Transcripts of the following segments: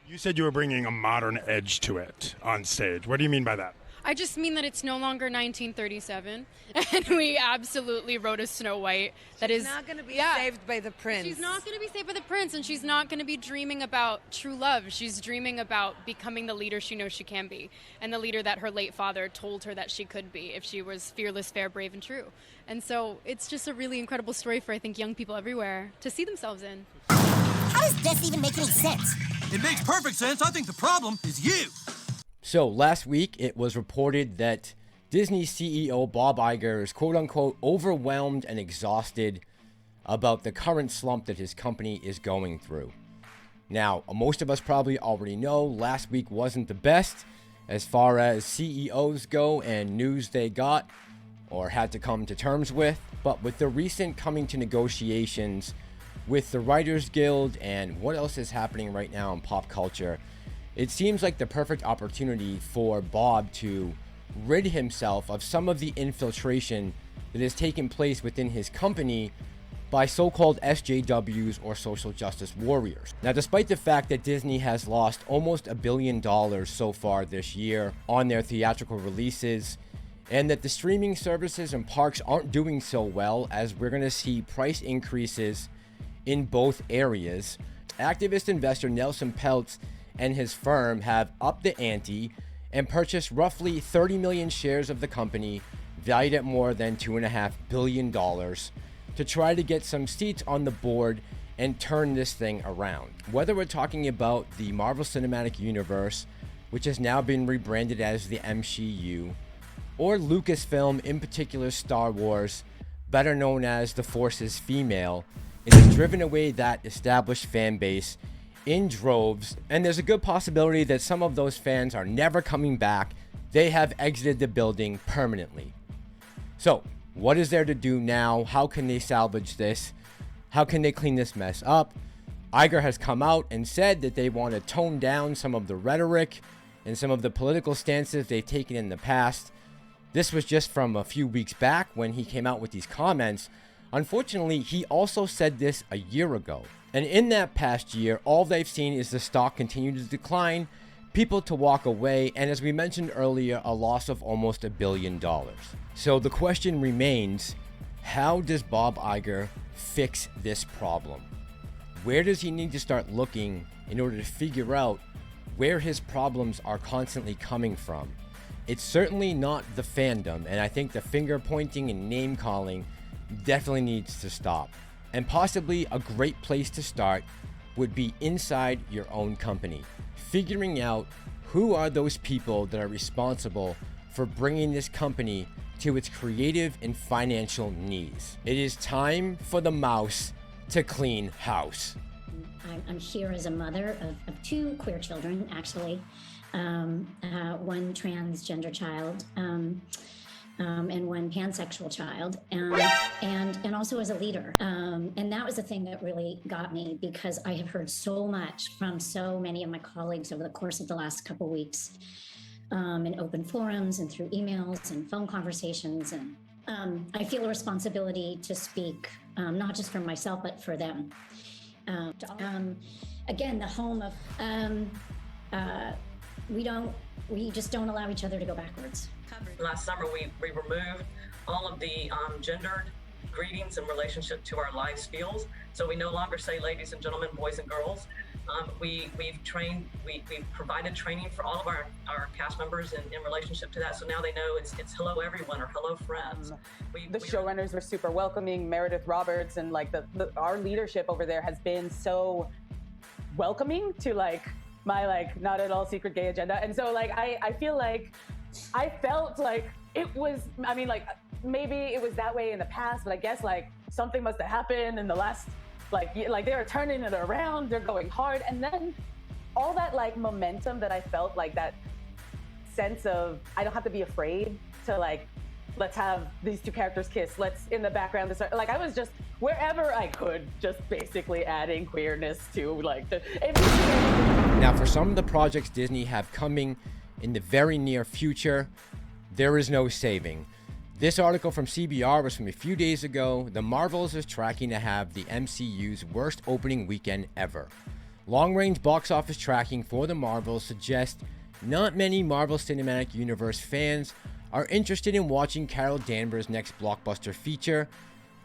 You said you were bringing a modern edge to it on stage. What do you mean by that? I just mean that it's no longer 1937, and we absolutely wrote a Snow White that is not going to be saved by the prince. She's not going to be saved by the prince, and she's not going to be dreaming about true love. She's dreaming about becoming the leader she knows she can be, and the leader that her late father told her that she could be if she was fearless, fair, brave, and true. And so it's just a really incredible story for, I think, young people everywhere to see themselves in. How does this even make any sense? It makes perfect sense. I think the problem is you. So last week, it was reported that Disney CEO Bob Iger is quote-unquote overwhelmed and exhausted about the current slump that his company is going through. Now, most of us probably already know last week wasn't the best as far as CEOs go and news they got or had to come to terms with, but with the recent coming to negotiations with the Writers Guild and what else is happening right now in pop culture, it seems like the perfect opportunity for Bob to rid himself of some of the infiltration that has taken place within his company by so-called SJW'S or social justice warriors. Now, despite the fact that Disney has lost almost $1 billion so far this year on their theatrical releases, and that the streaming services and parks aren't doing so well, as we're going to see price increases in both areas, activist investor Nelson PELTZ and his firm have upped the ante and purchased roughly 30 million shares of the company, valued at more than $2.5 billion, to try to get some seats on the board and turn this thing around. Whether we're talking about the Marvel Cinematic Universe, which has now been rebranded as the MCU, or Lucasfilm, in particular Star Wars, better known as the Force's female, it has driven away that established fan base in droves, and there's a good possibility that some of those fans are never coming back. They have exited the building permanently. So, what is there to do now? How can they salvage this? How can they clean this mess up? Iger has come out and said that they want to tone down some of the rhetoric and some of the political stances they've taken in the past. This was just from a few weeks back when he came out with these comments. Unfortunately, he also said this a year ago. And in that past year, all they've seen is the stock continue to decline, people to walk away, and as we mentioned earlier, a loss of almost $1 billion. So the question remains, how does Bob Iger fix this problem? Where does he need to start looking in order to figure out where his problems are constantly coming from? It's certainly not the fandom, and I think the finger pointing and name calling definitely needs to stop. And possibly a great place to start would be inside your own company, figuring out who are those people that are responsible for bringing this company to its creative and financial knees. It is time for the mouse to clean house. I'm here as a mother of two queer children, actually, one transgender child, and one pansexual child, and also as a leader. And that was the thing that really got me, because I have heard so much from so many of my colleagues over the course of the last couple weeks, in open forums and through emails and phone conversations. And I feel a responsibility to speak, not just for myself, but for them. Again, the home of, we just don't allow each other to go backwards. Last summer, we removed all of the gendered greetings in relationship to our life skills. So we no longer say ladies and gentlemen, boys and girls. We've provided training for all of our cast members in relationship to that. So now they know it's hello everyone or hello friends. The showrunners were super welcoming, Meredith Roberts, and like our leadership over there has been so welcoming to my not at all secret gay agenda. And so I feel like I felt like it was, maybe it was that way in the past, but I guess something must have happened in the last, they were turning it around, they're going hard. And then all that momentum that I felt, that sense of, I don't have to be afraid to let's have these two characters kiss, let's in the background, I was just wherever I could, just basically adding queerness to Now, for some of the projects Disney have coming in the very near future, there is no saving. This article from CBR was from a few days ago. The Marvels is tracking to have the MCU's worst opening weekend ever. Long-range box office tracking for the Marvels suggests not many Marvel Cinematic Universe fans are interested in watching Carol Danvers' next blockbuster feature,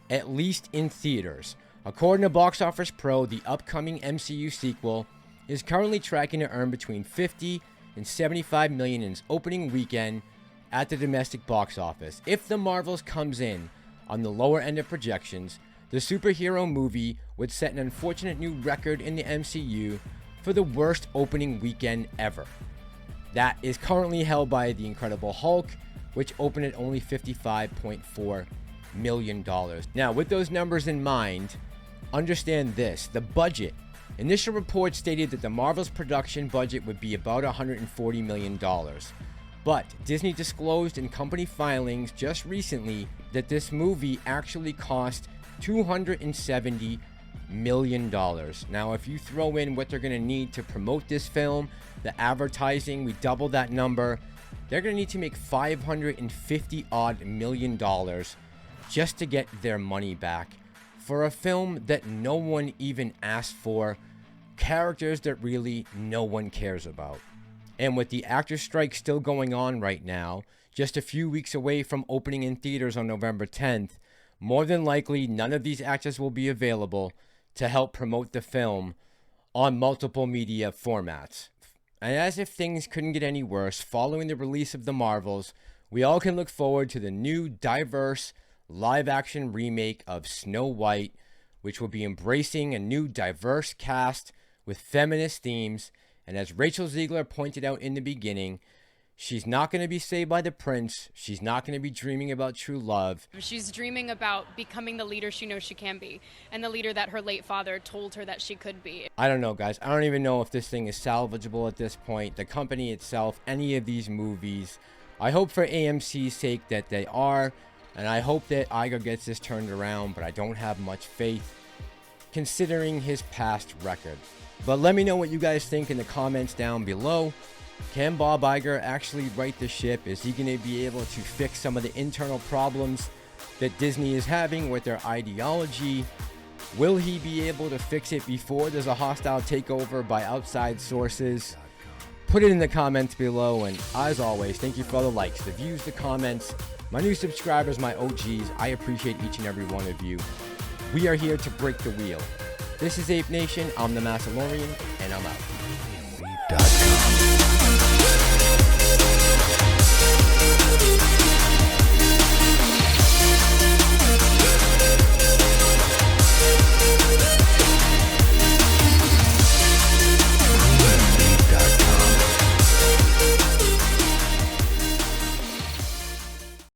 at least in theaters. According to Box Office Pro, the upcoming MCU sequel is currently tracking to earn between 50 and 75 million in its opening weekend at the domestic box office. If The Marvels comes in on the lower end of projections, the superhero movie would set an unfortunate new record in the MCU for the worst opening weekend ever. That is currently held by The Incredible Hulk, which opened at only $55.4 million. Now, with those numbers in mind, understand this: the budget. Initial reports stated that the Marvel's production budget would be about $140 million. But Disney disclosed in company filings just recently that this movie actually cost $270 million. Now, if you throw in what they're going to need to promote this film, the advertising, we double that number, they're going to need to make $550 odd million just to get their money back for a film that no one even asked for, characters that really no one cares about. And with the actor strike still going on right now, just a few weeks away from opening in theaters on November 10th, more than likely none of these actors will be available to help promote the film on multiple media formats. And as if things couldn't get any worse, following the release of The Marvels, we all can look forward to the new diverse live-action remake of Snow White, which will be embracing a new diverse cast with feminist themes. And as Rachel Zeigler pointed out in the beginning, she's not going to be saved by the prince. She's not going to be dreaming about true love. She's dreaming about becoming the leader she knows she can be, and the leader that her late father told her that she could be. I don't know, guys. I don't even know if this thing is salvageable at this point. The company itself, any of these movies. I hope for AMC's sake that they are, and I hope that Iger gets this turned around, but I don't have much faith considering his past record. But let me know what you guys think in the comments down below. Can Bob Iger actually right the ship? Is he going to be able to fix some of the internal problems that Disney is having with their ideology? Will he be able to fix it before there's a hostile takeover by outside sources? Put it in the comments below, and as always, thank you for all the likes, the views, the comments, my new subscribers, my OGs. I appreciate each and every one of you. We are here to break the wheel. This is Ape Nation. I'm the Massalorian, and I'm out.